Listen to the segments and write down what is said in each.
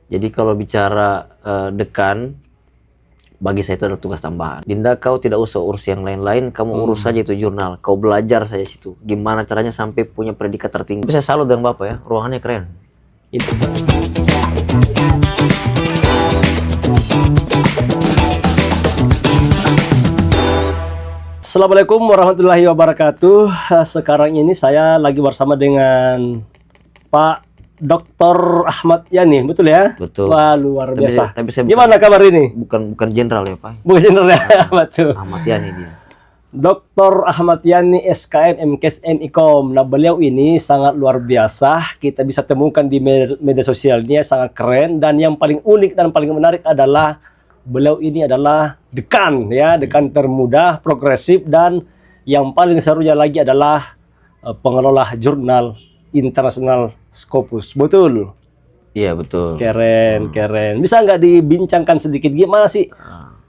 Jadi kalau bicara dekan, bagi saya itu adalah tugas tambahan. Dinda, kau tidak usah urus yang lain-lain, kamu urus saja itu jurnal. Kau belajar saja situ. Gimana caranya sampai punya predikat tertinggi. Saya salut dengan Bapak ya, ruangannya keren. Itu. Assalamualaikum warahmatullahi wabarakatuh. Sekarang ini saya lagi bersama dengan Pak Dr. Ahmad Yani, betul ya? Betul. Wah, luar biasa. Tapi saya gimana kabar ini? Bukan jenderal ya Pak. Bukan jenderal ya, betul. Ahmad Yani dia. Dr. Ahmad Yani SKM MKes MIKOM. Nah, beliau ini sangat luar biasa. Kita bisa temukan di media sosialnya, sangat keren. Dan yang paling unik dan paling menarik adalah beliau ini adalah dekan ya, dekan termuda, progresif, dan yang paling serunya lagi adalah pengelola jurnal internasional Scopus. Betul? Iya, betul. Keren, keren. Bisa nggak dibincangkan sedikit gimana sih?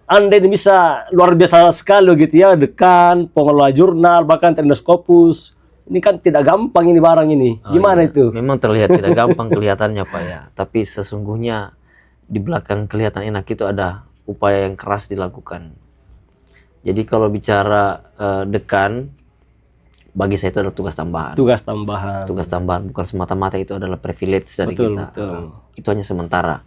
Anda ini bisa luar biasa sekali gitu ya, dekan, pengelola jurnal, bahkan ternyata Scopus. Ini kan tidak gampang ini barang ini. Gimana itu? Memang terlihat tidak gampang kelihatannya Pak ya. Tapi sesungguhnya di belakang kelihatan enak itu ada upaya yang keras dilakukan. Jadi kalau bicara dekan, bagi saya itu adalah tugas tambahan. Tugas tambahan. Tugas tambahan, bukan semata-mata itu adalah privilege dari Betul, kita. betul. Itu hanya sementara.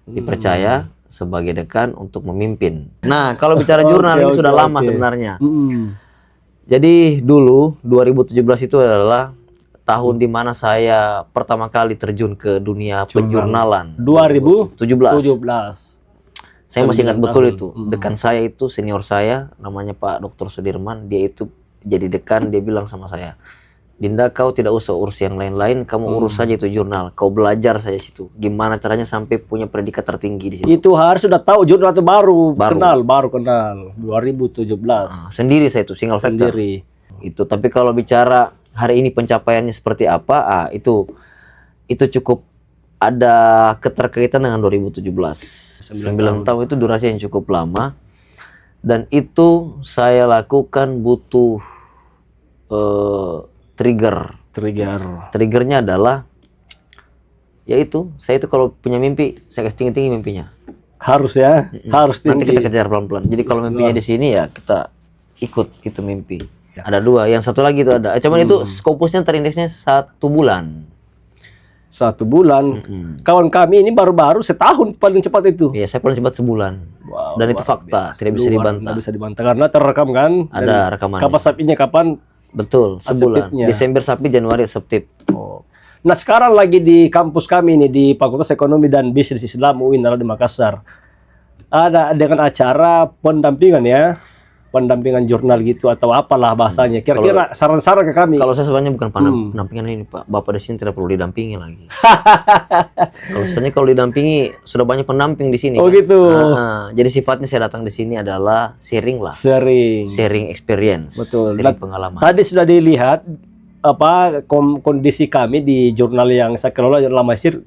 Dipercaya sebagai dekan untuk memimpin. Nah, kalau bicara jurnal ini sudah lama sebenarnya. Jadi dulu 2017 itu adalah tahun di mana saya pertama kali terjun ke dunia penjurnalan. 2017. Saya masih ingat betul itu. Dekan saya itu senior saya, namanya Pak Dr. Sudirman. Dia itu jadi dekan, dia bilang sama saya, Dinda, kau tidak usah urus yang lain-lain, kamu urus saja itu jurnal. Kau belajar saja situ. Gimana caranya sampai punya predikat tertinggi di situ. Itu harus sudah tahu jurnal itu baru kenal 2017. Sendiri saya itu single factor. Sendiri. Itu. Tapi kalau bicara hari ini pencapaiannya seperti apa, itu cukup ada keterkaitan dengan 2017. 9 tahun itu durasi yang cukup lama. Dan itu saya lakukan butuh Triggernya adalah yaitu saya itu kalau punya mimpi saya kasih tinggi-tinggi mimpinya. Harus ya, harus tinggi. Nanti kita kejar pelan-pelan. Jadi kalau mimpinya di sini ya kita ikut itu mimpi. Ya. Ada 2, yang satu lagi itu ada. Cuman itu Scopusnya terindeksnya 1 bulan. 1 bulan. Kawan kami ini baru-baru setahun paling cepat itu. Iya, saya paling cepat sebulan. Wow, dan itu fakta, tidak bisa dibantah. Tidak bisa dibantah karena terekam kan. Ada rekamannya. Kapan sapinya kapan? Betul, sebulan. Desember sampai Januari Septip. Oh. Nah, sekarang lagi di kampus kami ini di Fakultas Ekonomi dan Bisnis Islam UIN di Makassar. Ada dengan acara pendampingan ya. Pendampingan jurnal gitu atau apalah bahasanya. Kira-kira saran-saran ke kami. Kalau saya sebenarnya bukan pendampingan ini Pak. Bapak di sini tidak perlu didampingi lagi. Kalau didampingi sudah banyak pendamping di sini. Oh kan? Gitu. Jadi sifatnya saya datang di sini adalah sharing lah. Sharing experience. Betul. Sharing pengalaman. Tadi sudah dilihat kondisi kami di jurnal yang saya kelola Jurnal Masyir.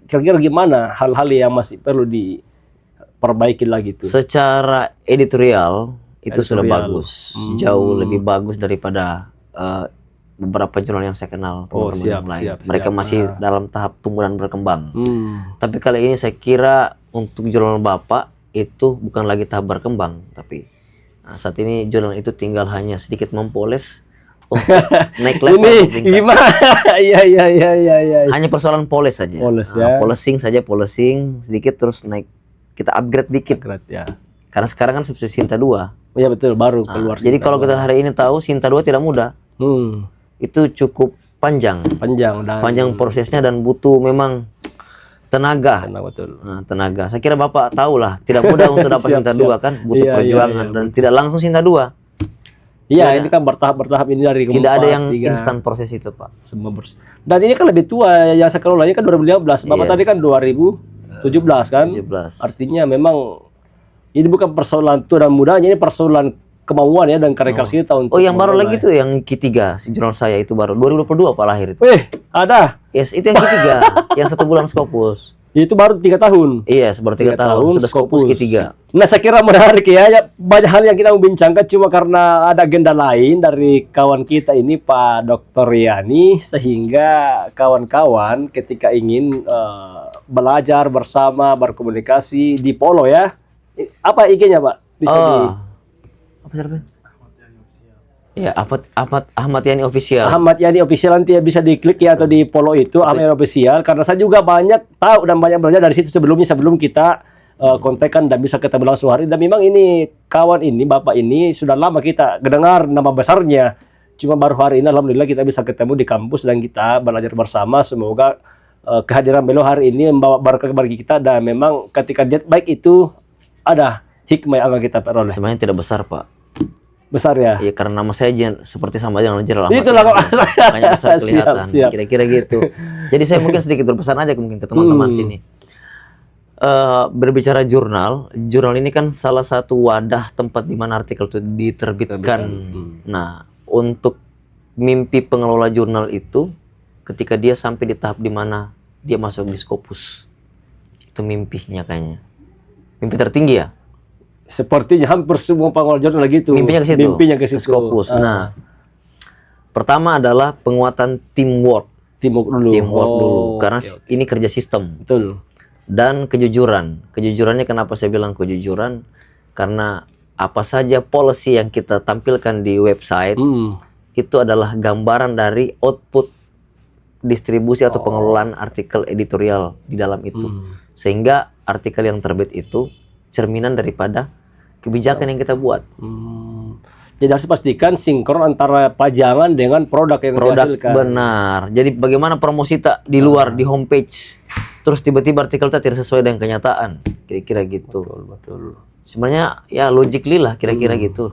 Kira-kira gimana hal-hal yang masih perlu diperbaiki lagi itu? Secara editorial itu sudah bagus, jauh lebih bagus daripada beberapa jurnal yang saya kenal teman-teman yang lain. Mereka masih dalam tahap tumbuh dan berkembang. Tapi kali ini saya kira untuk jurnal Bapak itu bukan lagi tahap berkembang, tapi saat ini jurnal itu tinggal hanya sedikit mempoles untuk naik level. Ini gimana? Iya. Hanya persoalan poles saja. Polishing sedikit terus naik, kita upgrade dikit. Ya. Karena sekarang kan subsidi Sinta 2. Iya betul, baru keluar. Jadi kalau kita hari ini tahu Sinta 2 tidak mudah. Itu cukup panjang prosesnya dan butuh memang tenaga. Betul. Tenaga. Saya kira Bapak tahu lah, tidak mudah untuk dapat Sinta 2 kan, butuh perjuangan dan tidak langsung Sinta 2. Iya, ini kan bertahap ini dari tidak ada yang instan proses itu, Pak. Semua dan ini kan lebih tua yang saya kelola ini kan 2015. Bapak tadi kan 2017 kan? 17. Artinya memang ini bukan persoalan tua dan mudanya, ini persoalan kemauan ya dan karya-karya kita untuk yang baru lagi tuh yang ketiga, si jurnal saya itu baru 2022 Pak lahir itu. Ada. Yes, itu yang ketiga, yang 1 bulan Scopus. Itu baru 3 tahun. Iya, baru 3 tahun sudah Scopus ketiga. Nah, saya kira menarik ya. Banyak hal yang kita membincangkan cuma karena ada agenda lain dari kawan kita ini Pak Dr. Yani, sehingga kawan-kawan ketika ingin belajar bersama, berkomunikasi di Polo ya. Apa IG-nya Pak? Bisa apa namanya? Ya, Ahmad Yani Official. Ahmad Yani Official, nanti ya bisa diklik ya atau di follow itu Ahmad Yani Official, karena saya juga banyak tahu dan banyak belajar dari situ sebelum kita kontekan dan bisa ketemu langsung hari. Dan memang ini kawan ini, bapak ini sudah lama kita dengar nama besarnya. Cuma baru hari ini alhamdulillah kita bisa ketemu di kampus dan kita belajar bersama. Semoga kehadiran beliau hari ini membawa berkah bagi kita, dan memang ketika niat baik itu ada hikmah yang akan kita peroleh. Sebenarnya tidak besar, Pak. Besar ya? Iya, karena nama saya seperti sama aja dengan Jenderal Ahmad. Itulah kok. Makanya besar kelihatan. Siap. Kira-kira gitu. Jadi saya mungkin sedikit berpesan aja mungkin ke teman-teman sini. Berbicara jurnal ini kan salah satu wadah tempat di mana artikel itu diterbitkan. Nah, untuk mimpi pengelola jurnal itu, ketika dia sampai di tahap di mana dia masuk di Scopus, itu mimpinya kayaknya. Mimpi tertinggi ya? Sepertinya hampir semua pengelola jurnal gitu. Mimpinya ke situ. Mimpinya ke situ. Scopus. Nah, pertama adalah penguatan teamwork. Teamwork dulu. Karena ini kerja sistem. Betul. Dan kejujuran. Kejujurannya kenapa saya bilang kejujuran? Karena apa saja policy yang kita tampilkan di website itu adalah gambaran dari output distribusi atau pengelolaan artikel editorial di dalam itu. Sehingga artikel yang terbit itu cerminan daripada kebijakan yang kita buat. Jadi harus pastikan sinkron antara pajangan dengan produk yang dihasilkan. Benar. Jadi bagaimana promosi tak di luar di homepage, terus tiba-tiba artikel tak tidak sesuai dengan kenyataan, kira-kira gitu. Betul. Sebenarnya ya logically lah kira-kira gitu.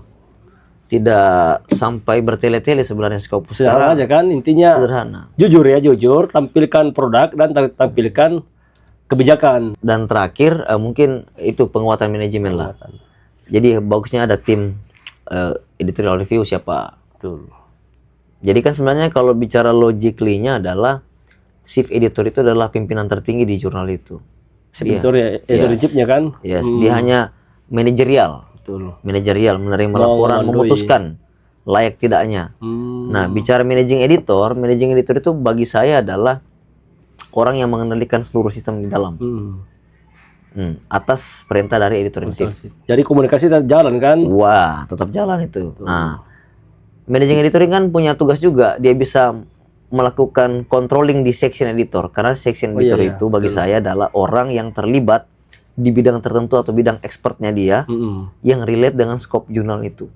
Tidak sampai bertele-tele sebenarnya Scopus. Sederhana aja kan intinya. Sederhana. Jujur, tampilkan produk dan tampilkan kebijakan. Dan terakhir mungkin itu penguatan manajemen lah. Jadi bagusnya ada tim editorial review siapa. Betul. Jadi kan sebenarnya kalau bicara logically-nya adalah chief editor itu adalah pimpinan tertinggi di jurnal itu. Chief editor ya, editor-in-chief-nya kan? Yes, dia hanya manajerial. Betul. Manajerial, menerima laporan, memutuskan layak tidaknya. Nah, bicara managing editor itu bagi saya adalah orang yang mengendalikan seluruh sistem di dalam. Atas perintah dari editor-in-chief. Jadi komunikasi tetap jalan kan? Wah, tetap jalan itu. Nah, managing editor kan punya tugas juga. Dia bisa melakukan controlling di section editor. Karena section editor itu bagi saya adalah orang yang terlibat di bidang tertentu atau bidang expertnya dia yang relate dengan scope jurnal itu.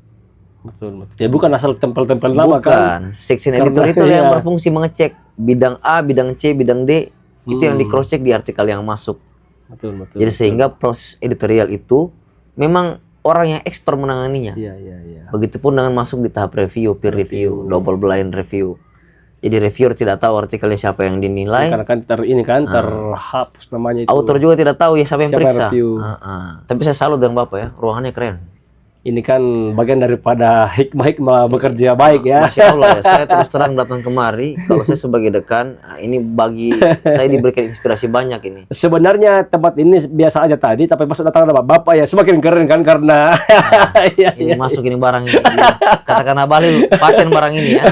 Betul. Ya bukan asal tempel-tempel nama kan? Bukan. Section editor itu yang berfungsi mengecek bidang A, bidang C, bidang D. Itu yang di cross check di artikel yang masuk. Betul. Jadi sehingga proses editorial itu memang orang yang expert menanganinya. Iya. Begitupun dengan masuk di tahap review, peer review, double blind review. Jadi reviewer tidak tahu artikelnya siapa yang dinilai. Karena kan terhapus namanya itu. Author juga tidak tahu ya siapa yang periksa. Tapi saya salut dengan Bapak ya, ruangannya keren. Ini kan bagian daripada hikmah bekerja baik ya. Masya Allah ya, saya terus terang datang kemari. Kalau saya sebagai dekan, ini bagi saya diberikan inspirasi banyak ini. Sebenarnya tempat ini biasa aja tadi, tapi pas datang ada Bapak ya semakin keren kan karena ini masuk ini barang ini. Katakan Abalil, paten barang ini ya.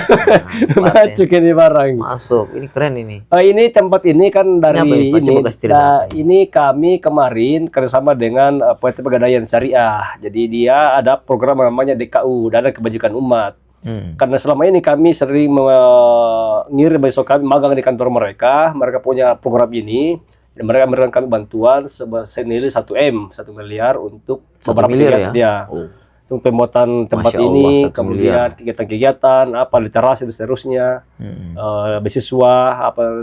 Masuk ini barang. Masuk, ini keren ini. Ini tempat ini kan dari ini kami kemarin kerjasama dengan PT Pegadaian Syariah. Jadi dia ada program namanya DKU, Dana Kebajikan Umat. Karena selama ini kami sering mengirim besok kami magang di kantor mereka punya program ini, dan mereka memberikan kami bantuan senilai 1 miliar untuk beberapa kegiatan dia. Untuk pembuatan tempat ini, kemudian kegiatan-kegiatan, literasi dan seterusnya, beasiswa,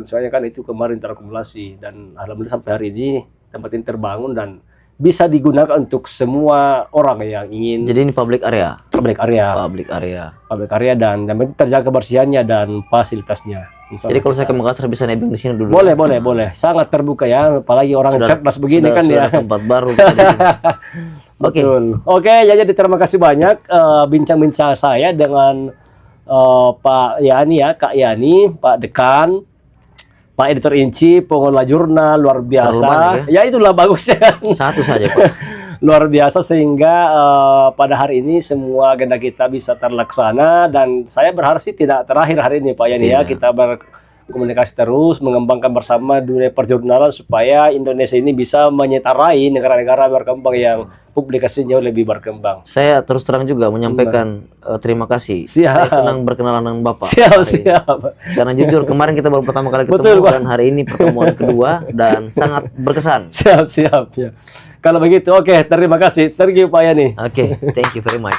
semuanya kan itu kemarin terakumulasi, dan alhamdulillah sampai hari ini tempat ini terbangun dan bisa digunakan untuk semua orang yang ingin. Jadi ini public area. Public area dan yang penting terjaga kebersihannya dan fasilitasnya. Jadi kalau saya ke Makassar bisa nebeng di sini dulu. Boleh. Sangat terbuka ya, apalagi orang cerdas begini kan ya. Tempat baru. Oke, jadi terima kasih banyak bincang-bincang saya dengan Pak Yani ya, Kak Yani, Pak Dekan, Pak Editor-in-Chief, pengelola jurnal, luar biasa. Ya itulah bagusnya. Satu saja Pak. Luar biasa sehingga pada hari ini semua agenda kita bisa terlaksana, dan saya berharap sih tidak terakhir hari ini Pak Yani ya. Kita komunikasi terus, mengembangkan bersama dunia perjurnalan supaya Indonesia ini bisa menyetarai negara-negara berkembang yang publikasinya jauh lebih berkembang. Saya terus terang juga menyampaikan terima kasih. Siap. Saya senang berkenalan dengan Bapak. Siap. Karena jujur kemarin kita baru pertama kali ketemu, dan hari ini pertemuan kedua dan sangat berkesan. Siap. Kalau begitu, oke, terima kasih. Thank you Pak Yani. Oke, thank you very much.